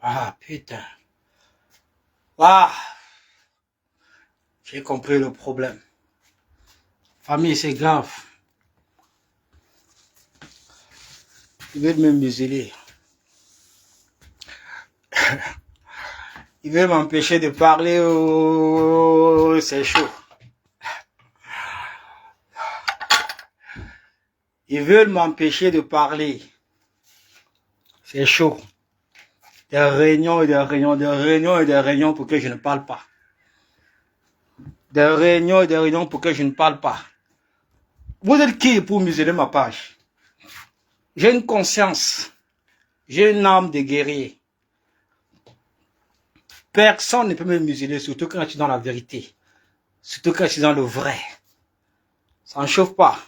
Ah, putain. Ah, j'ai compris le problème. Famille, c'est grave. Ils veulent me museler. Ils veulent m'empêcher de parler. Oh, c'est chaud. Ils veulent m'empêcher de parler. C'est chaud. Des réunions et des réunions, des réunions et des réunions pour que je ne parle pas. Des réunions et des réunions pour que je ne parle pas. Vous êtes qui pour museler ma page? J'ai une conscience. J'ai une âme de guerrier. Personne ne peut me museler, surtout quand je suis dans la vérité. Surtout quand je suis dans le vrai. Ça ne chauffe pas.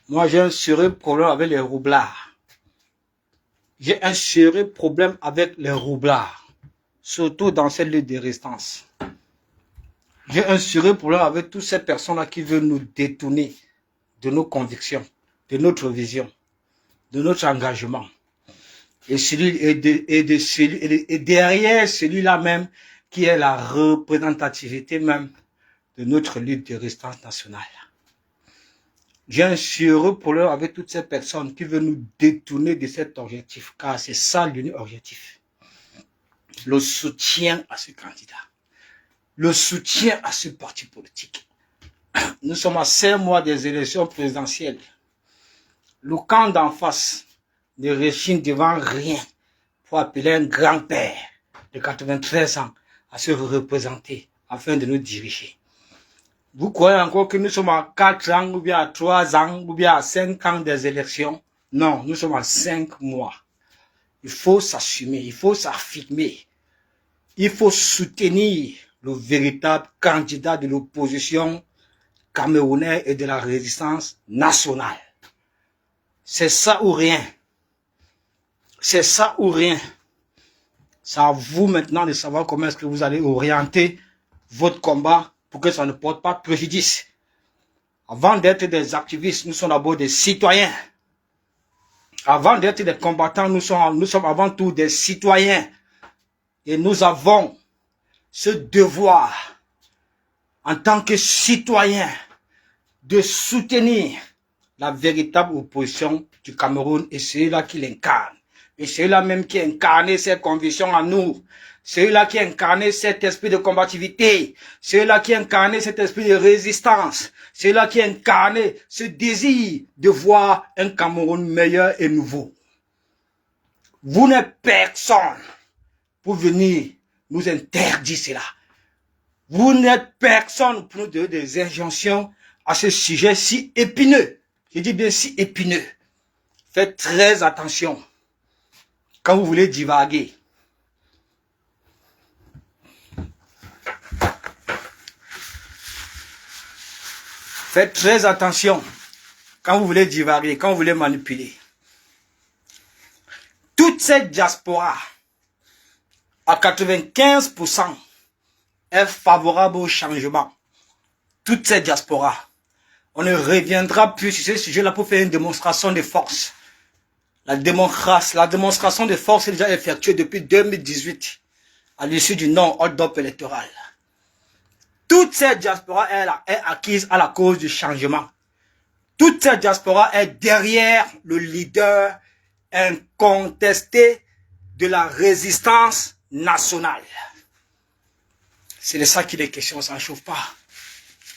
Moi, j'ai un sérieux problème avec les roublards. J'ai un sérieux problème avec les roublards. Surtout dans cette lutte de résistance. J'ai un sérieux problème avec toutes ces personnes-là qui veulent nous détourner de nos convictions, de notre vision, de notre engagement. Et derrière celui-là même qui est la représentativité même de notre lutte de résistance nationale. J'ai un sérieux problème avec toutes ces personnes qui veulent nous détourner de cet objectif, car c'est ça l'unique objectif. Le soutien à ce candidat. Le soutien à ce parti politique. Nous sommes à 5 mois des élections présidentielles. Le camp d'en face ne rechigne devant rien pour appeler un grand-père de 93 ans à se représenter afin de nous diriger. Vous croyez encore que nous sommes à 4 ans, ou bien à 3 ans, ou bien à 5 ans des élections? Non, nous sommes à 5 mois. Il faut s'assumer, il faut s'affirmer. Il faut soutenir le véritable candidat de l'opposition camerounaise et de la résistance nationale. C'est ça ou rien. C'est ça ou rien. C'est à vous maintenant de savoir comment est-ce que vous allez orienter votre combat pour que ça ne porte pas préjudice. Avant d'être des activistes, nous sommes d'abord des citoyens. Avant d'être des combattants, nous sommes avant tout des citoyens. Et nous avons ce devoir, en tant que citoyens, de soutenir la véritable opposition du Cameroun et celui-là qui l'incarne. Et celui-là même qui incarne ses convictions en nous. Celui-là qui incarne cet esprit de combativité. Celui-là qui incarne cet esprit de résistance. Celui-là qui incarne ce désir de voir un Cameroun meilleur et nouveau. Vous n'êtes personne pour venir nous interdire cela. Vous n'êtes personne pour nous donner des injonctions à ce sujet si épineux. Je dis bien si épineux. Faites très attention quand vous voulez divaguer. Faites très attention quand vous voulez divaguer, quand vous voulez manipuler. Toute cette diaspora, à 95%, est favorable au changement. Toute cette diaspora. On ne reviendra plus sur ce sujet-là pour faire une démonstration de force. La démonstration de force est déjà effectuée depuis 2018, à l'issue du non-hold-up électoral. Toute cette diaspora est acquise à la cause du changement. Toute cette diaspora est derrière le leader incontesté de la résistance nationale. C'est de ça qu'il est question, ça ne chauffe pas.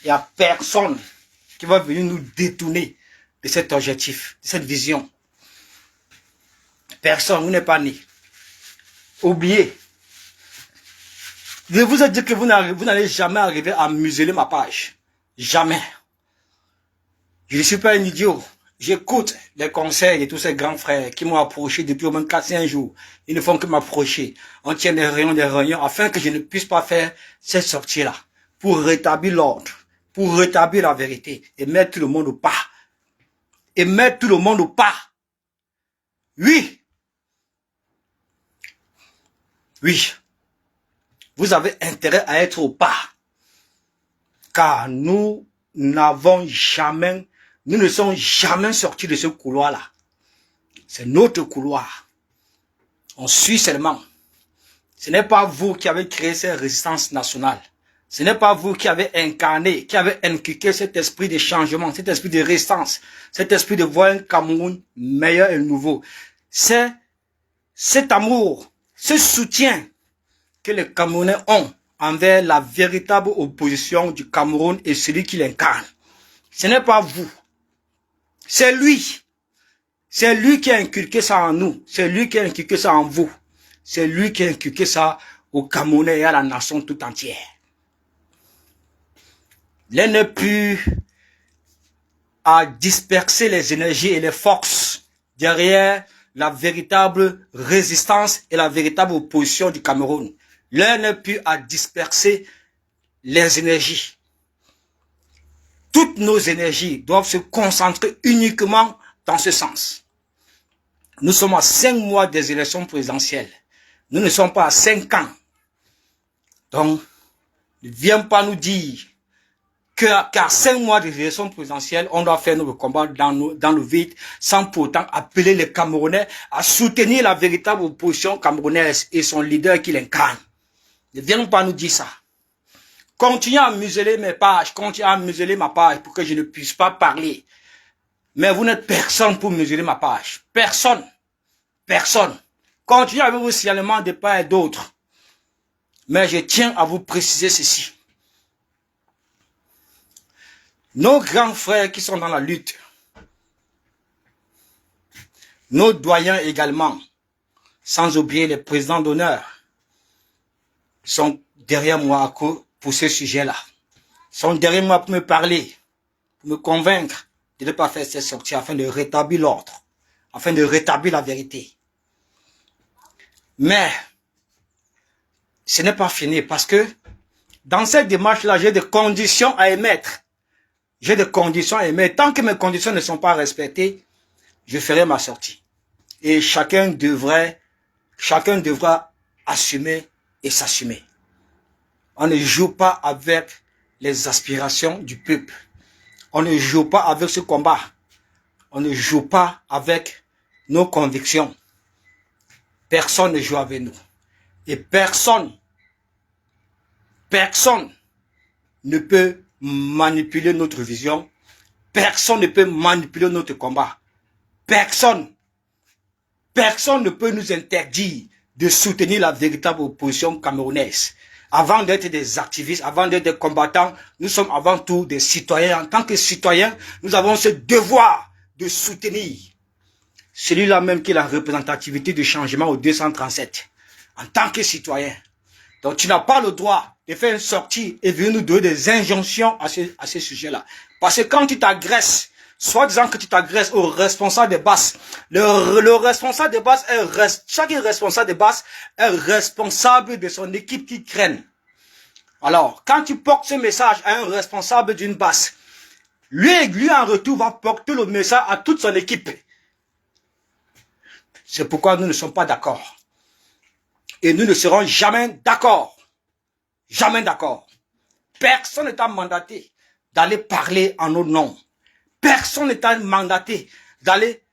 Il n'y a personne qui va venir nous détourner de cet objectif, de cette vision. Personne, vous n'êtes pas né. Oubliez. Je vous ai dit que vous n'allez jamais arriver à museler ma page. Jamais. Je ne suis pas un idiot. J'écoute les conseils de tous ces grands frères qui m'ont approché depuis au moins 4-5 jours. Ils ne font que m'approcher. On tient des réunions, afin que je ne puisse pas faire cette sortie-là. Pour rétablir l'ordre. Pour rétablir la vérité. Et mettre tout le monde au pas. Et mettre tout le monde au pas. Oui. Oui. Vous avez intérêt à être au pas. car nous n'avons jamais, nous ne sommes jamais sortis de ce couloir-là. C'est notre couloir. On suit seulement. Ce n'est pas vous qui avez créé cette résistance nationale. Ce n'est pas vous qui avez incarné, qui avez inculqué cet esprit de changement, cet esprit de résistance, cet esprit de voir un Cameroun meilleur et nouveau. C'est cet amour, ce soutien que les Camerounais ont envers la véritable opposition du Cameroun et celui qui l'incarne. Ce n'est pas vous. C'est lui. C'est lui qui a inculqué ça en nous. C'est lui qui a inculqué ça en vous. C'est lui qui a inculqué ça aux Camerounais et à la nation tout entière. L'un n'est plus à disperser les énergies et les forces derrière la véritable résistance et la véritable opposition du Cameroun. L'un n'est plus à disperser les énergies. Toutes nos énergies doivent se concentrer uniquement dans ce sens. Nous sommes à 5 mois des élections présidentielles. Nous ne sommes pas à 5 ans. Donc, ne viens pas nous dire qu'à 5 mois des élections présidentielles, on doit faire notre combat dans le vide, sans pourtant appeler les Camerounais à soutenir la véritable opposition camerounaise et son leader qui l'incarne. Ne viens pas nous dire ça. Continuez à museler mes pages, continuez à museler ma page pour que je ne puisse pas parler. Mais vous n'êtes personne pour museler ma page. Personne. Personne. Continuez avec vos signalements de part et d'autre. Mais je tiens à vous préciser ceci. Nos grands frères qui sont dans la lutte, nos doyens également, sans oublier les présidents d'honneur, sont derrière moi pour ce sujet-là. Ils sont derrière moi pour me parler, pour me convaincre de ne pas faire cette sortie afin de rétablir l'ordre, afin de rétablir la vérité. Mais ce n'est pas fini parce que dans cette démarche-là, j'ai des conditions à émettre. J'ai des conditions à émettre. Tant que mes conditions ne sont pas respectées, je ferai ma sortie. Et chacun devra assumer et s'assumer. On ne joue pas avec les aspirations du peuple. On ne joue pas avec ce combat. On ne joue pas avec nos convictions. Personne ne joue avec nous. Et personne ne peut manipuler notre vision. Personne ne peut manipuler notre combat. Personne ne peut nous interdire de soutenir la véritable opposition camerounaise. Avant d'être des activistes, avant d'être des combattants, nous sommes avant tout des citoyens. En tant que citoyens, nous avons ce devoir de soutenir celui-là même qui est la représentativité du changement au 237. En tant que citoyen. Donc tu n'as pas le droit de faire une sortie et venir nous donner des injonctions à ce sujet-là. Parce que quand tu t'agresses, soit disant que tu t'agresses au responsable de base, le responsable de base chaque responsable de base est responsable de son équipe qui traîne. Alors, quand tu portes ce message à un responsable d'une base, lui en retour va porter le message à toute son équipe. C'est pourquoi nous ne sommes pas d'accord. Et nous ne serons jamais d'accord. Jamais d'accord. Personne n'est mandaté d'aller parler en notre nom. Personne n'est mandaté d'aller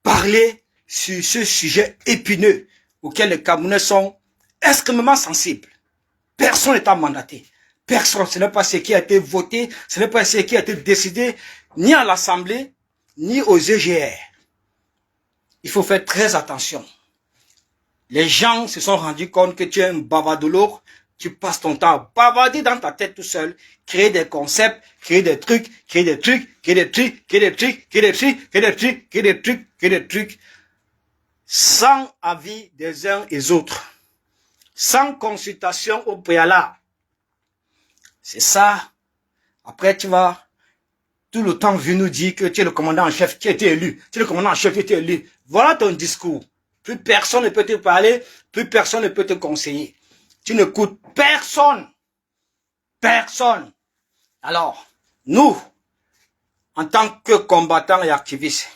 parler sur ce sujet épineux auquel les Camerounais sont extrêmement sensibles. Personne n'est mandaté. Personne. Ce n'est pas ce qui a été voté, ce n'est pas ce qui a été décidé ni à l'Assemblée, ni aux EGR. Il faut faire très attention. Les gens se sont rendus compte que tu es un bavardologue, tu passes ton temps à bavarder dans ta tête tout seul, créer des concepts, créer des trucs, sans avis des uns et des autres, sans consultation au préalable. C'est ça. Après, tu vas tout le temps venir nous dire que tu es le commandant en chef qui a été élu. Tu es le commandant en chef qui a été élu. Voilà ton discours. Plus personne ne peut te parler, plus personne ne peut te conseiller. Tu n'écoutes personne. Personne. Alors, nous, en tant que combattants et activistes,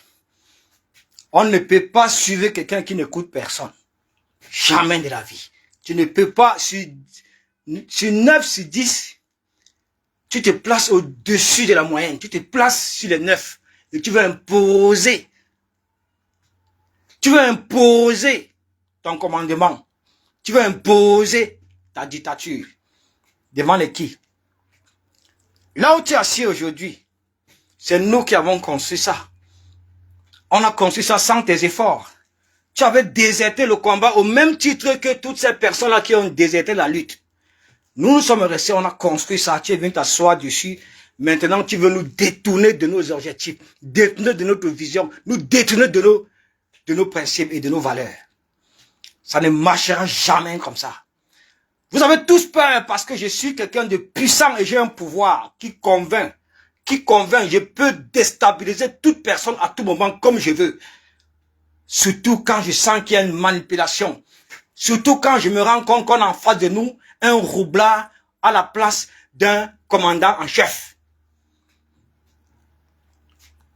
on ne peut pas suivre quelqu'un qui n'écoute personne. Jamais de la vie. Tu ne peux pas, sur 9 sur 10, Tu te places au-dessus de la moyenne. Tu te places sur les 9. Et tu veux imposer. Tu veux imposer ton commandement. Tu veux imposer ta dictature. Devant les qui? Là où tu es assis aujourd'hui, c'est nous qui avons construit ça. On a construit ça sans tes efforts. Tu avais déserté le combat au même titre que toutes ces personnes-là qui ont déserté la lutte. Nous sommes restés, on a construit ça. Tu es venu t'asseoir dessus. Maintenant, tu veux nous détourner de nos objectifs, détourner de notre vision, nous détourner de nos principes et de nos valeurs. Ça ne marchera jamais comme ça. Vous avez tous peur parce que je suis quelqu'un de puissant et j'ai un pouvoir qui convainc. Je peux déstabiliser toute personne à tout moment comme je veux. Surtout quand je sens qu'il y a une manipulation. Surtout quand je me rends compte qu'on a en face de nous un roublard à la place d'un commandant en chef.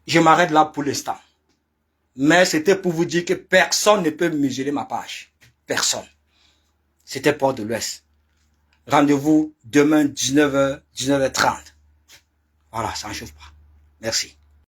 Je m'arrête là pour l'instant. Mais c'était pour vous dire que personne ne peut mesurer ma page. Personne. C'était Porte de l'Ouest. Rendez-vous demain 19h, 19h30. Voilà, ça ne chauffe pas. Merci.